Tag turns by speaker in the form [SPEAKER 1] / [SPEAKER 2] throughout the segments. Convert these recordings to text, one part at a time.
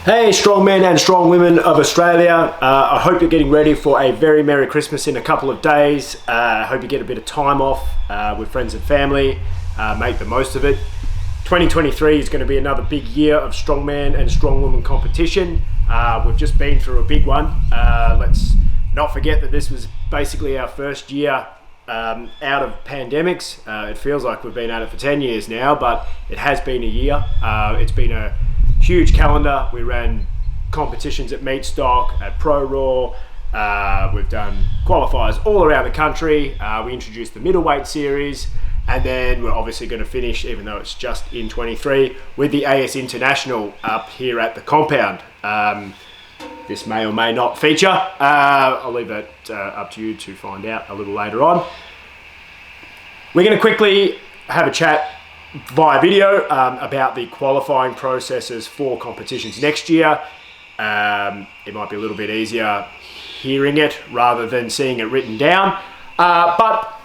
[SPEAKER 1] Hey strong men and strong women of Australia, I hope you're getting ready for a very Merry Christmas in a couple of days. I hope you get a bit of time off with friends and family, make the most of it. 2023 is going to be another big year of strongman and strong woman competition. We've just been through a big one. Let's not forget that this was basically our first year out of pandemics. It feels like we've been at it for 10 years now, but it has been a year. It's been a huge calendar. We ran competitions at Meat Stock, at Pro Raw. We've done qualifiers all around the country. We introduced the middleweight series, and then we're obviously going to finish, even though it's just in 23, with the AS International up here at the compound. This may or may not feature. I'll leave that up to you to find out a little later on. We're going to quickly have a chat via video about the qualifying processes for competitions next year. It might be a little bit easier hearing it rather than seeing it written down, but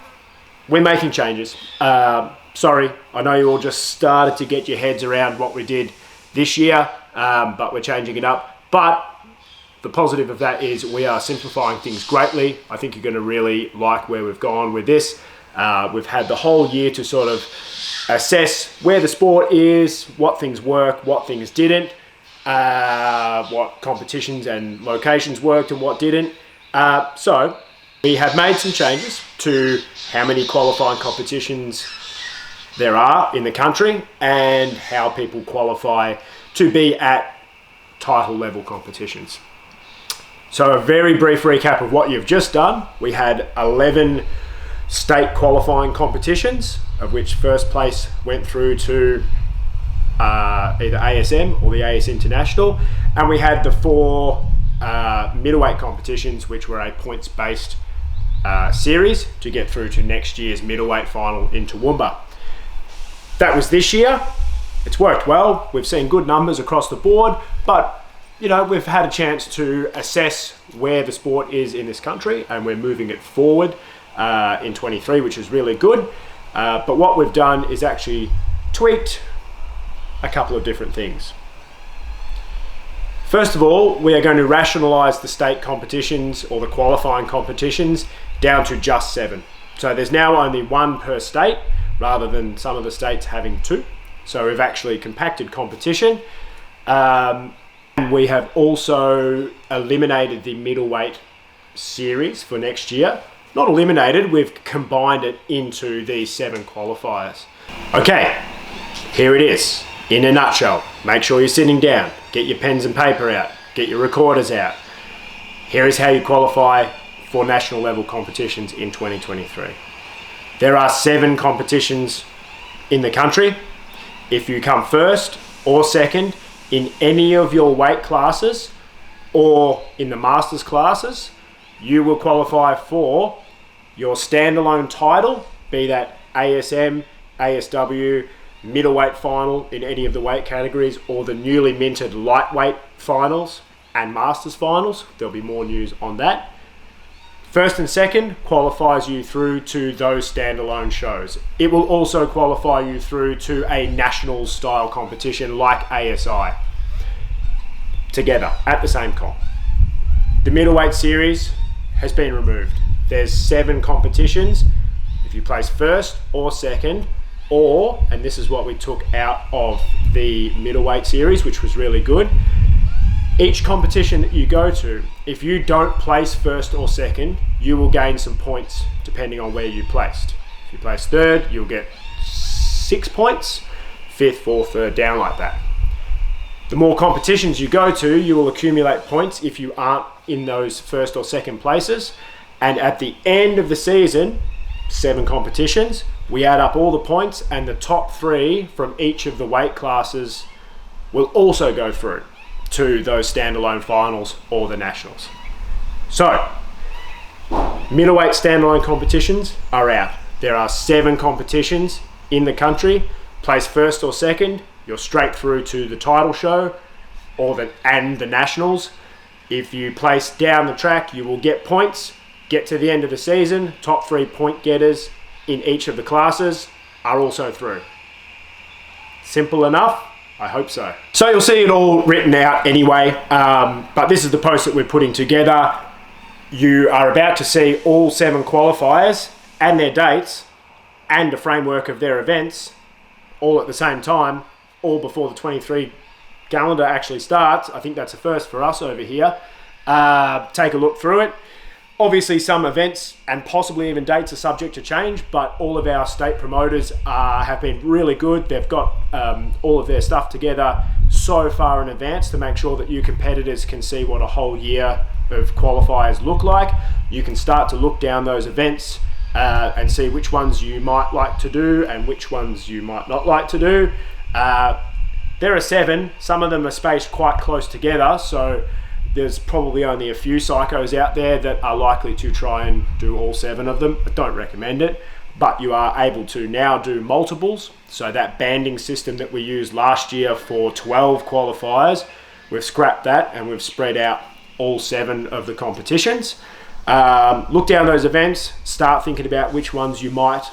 [SPEAKER 1] we're making changes. Sorry, I know you all just started to get your heads around what we did this year, but we're changing it up. But the positive of that is we are simplifying things greatly. I think you're going to really like where we've gone with this. We've had the whole year to sort of assess where the sport is, what things work, what things didn't, what competitions and locations worked and what didn't. So we have made some changes to how many qualifying competitions there are in the country and how people qualify to be at title level competitions. So a very brief recap of what you've just done. We had 11 state qualifying competitions, of which first place went through to either ASM or the AS International, and we had the 4 middleweight competitions, which were a points-based series to get through to next year's middleweight final in Toowoomba. That was this year. It's worked well. We've seen good numbers across the board, but you know, we've had a chance to assess where the sport is in this country, and we're moving it forward in 23, which is really good. But what we've done is actually tweaked a couple of different things. First of all, we are going to rationalise the state competitions or the qualifying competitions down to just 7. So there's now only 1 per state rather than some of the states having 2. So we've actually compacted competition. We have also eliminated the middleweight series for next year. Not eliminated, we've combined it into these 7 qualifiers. Okay, here it is, in a nutshell. Make sure you're sitting down, get your pens and paper out, get your recorders out. Here is how you qualify for national level competitions in 2023. There are 7 competitions in the country. If you come first or second in any of your weight classes or in the masters classes, you will qualify for your standalone title, be that ASM, ASW, middleweight final in any of the weight categories, or the newly minted lightweight finals and masters finals. There'll be more news on that. First and second qualifies you through to those standalone shows. It will also qualify you through to a national style competition like ASI together at the same comp. The middleweight series has been removed. There's 7 competitions. If you place first or second, or, and this is what we took out of the middleweight series, which was really good, each competition that you go to, if you don't place first or second, you will gain some points depending on where you placed. If you place third, you'll get 6 points, 5th, 4th, 3rd, down like that. The more competitions you go to, you will accumulate points if you aren't in those first or second places. And at the end of the season, 7 competitions, we add up all the points, and the top 3 from each of the weight classes will also go through to those standalone finals or the nationals. So, middleweight standalone competitions are out. There are 7 competitions in the country. Place first or second, you're straight through to the title show and the nationals. If you place down the track, you will get points. Get to the end of the season, top 3 point getters in each of the classes are also through. Simple enough. I hope so. So you'll see it all written out anyway, but this is the post that we're putting together. You are about to see all 7 qualifiers and their dates and a framework of their events all at the same time, all before the 23 calendar actually starts. I think that's a first for us over here. Take a look through it. Obviously some events and possibly even dates are subject to change, but all of our state promoters have been really good. They've got all of their stuff together so far in advance to make sure that you competitors can see what a whole year of qualifiers look like. You can start to look down those events and see which ones you might like to do and which ones you might not like to do. There are 7, some of them are spaced quite close together, so there's probably only a few psychos out there that are likely to try and do all 7 of them. I don't recommend it, but you are able to now do multiples. So that banding system that we used last year for 12 qualifiers, we've scrapped that and we've spread out all 7 of the competitions. Look down those events, start thinking about which ones you might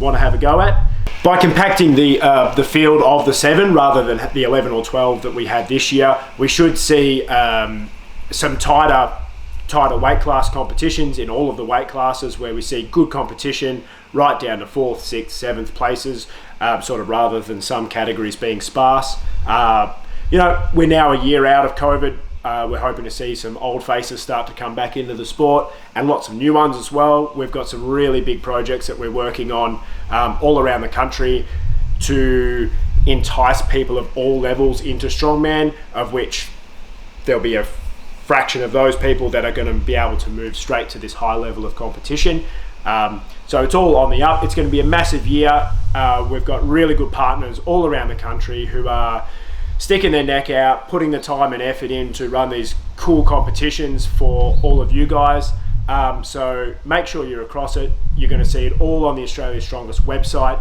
[SPEAKER 1] want to have a go at. By compacting the field of the 7 rather than the 11 or 12 that we had this year, we should see some tighter weight class competitions in all of the weight classes where we see good competition right down to 4th, 6th, 7th places, sort of rather than some categories being sparse. You know, we're now a year out of COVID. We're hoping to see some old faces start to come back into the sport and lots of new ones as well. We've got some really big projects that we're working on all around the country to entice people of all levels into strongman, of which there'll be a fraction of those people that are going to be able to move straight to this high level of competition. So it's all on the up. It's going to be a massive year. We've got really good partners all around the country who are sticking their neck out, putting the time and effort in to run these cool competitions for all of you guys. So make sure you're across it. You're going to see it all on the Australia's Strongest website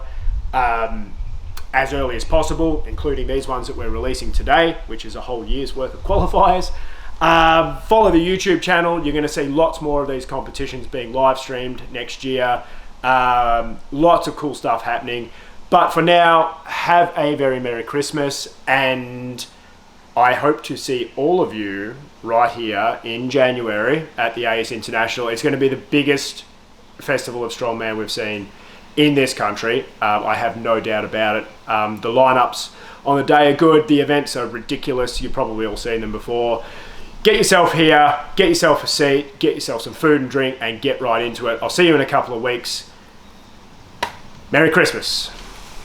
[SPEAKER 1] as early as possible, including these ones that we're releasing today, which is a whole year's worth of qualifiers. Follow the YouTube channel. You're going to see lots more of these competitions being live streamed next year. Lots of cool stuff happening. But for now, have a very Merry Christmas, and I hope to see all of you right here in January at the AS International. It's going to be the biggest festival of strongman we've seen in this country. I have no doubt about it. The lineups on the day are good. The events are ridiculous. You've probably all seen them before. Get yourself here, get yourself a seat, get yourself some food and drink, and get right into it. I'll see you in a couple of weeks. Merry Christmas.